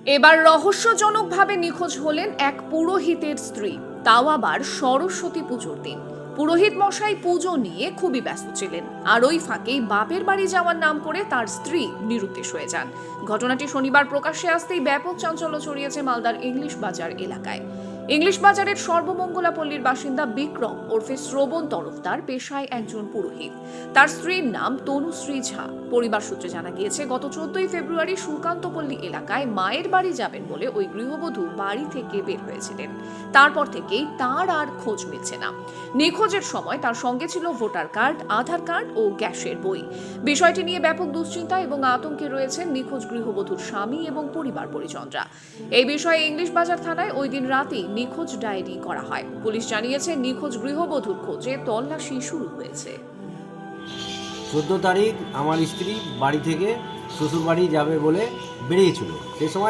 এবার রহস্যজনকভাবে নিখোঁজ হলেন এক পুরোহিতের স্ত্রী, তাও আবার সরস্বতী পুজোর দিন। পুরোহিত মশাই পুজো নিয়ে খুবই ব্যস্ত ছিলেন, আর ওই ফাঁকেই বাপের বাড়ি যাওয়ার নাম করে তার স্ত্রী নিরুদ্দেশ হয়ে যান। ঘটনাটি শনিবার প্রকাশ্যে আসতেই ব্যাপক চাঞ্চল্য ছড়িয়েছে মালদার ইংলিশ বাজার এলাকায়। ইংলিশ বাজারের সর্বমঙ্গলা পল্লীর বাসিন্দা বিক্রম ওরফে শ্রবণ তরফদার পেশায় একজন পুরোহিত। তার স্ত্রীর নাম তনুশ্রী ঝা। পরিবার সূত্রে জানা গিয়েছে, গত 14ই ফেব্রুয়ারি সুকান্তপল্লী এলাকায় মায়ের বাড়ি যাবেন বলে ওই গৃহবধূ বাড়ি থেকে বের হয়েছিলেন। তারপর থেকেই তার আর খোঁজ মিলছে না। নিখোঁজের সময় তার সঙ্গে ছিল ভোটার কার্ড, আধার কার্ড ও গ্যাসের বই। বিষয়টি নিয়ে ব্যাপক দুশ্চিন্তা এবং আতঙ্কে রয়েছেন নিখোঁজ গৃহবধূর স্বামী এবং পরিবার পরিজনরা। এই বিষয়ে ইংলিশ বাজার থানায় ওই দিন রাতেই নিখোঁজ ডায়েরি করা হয়। পুলিশ জানিয়েছে, নিখোঁজ গৃহবধূর খোঁজে তল্লাশি শুরু হয়েছে। 14 তারিখ আমার স্ত্রী বাড়ি থেকে শ্বশুর বাড়ি যাবে বলে বেরিয়েছিল। সেই সময়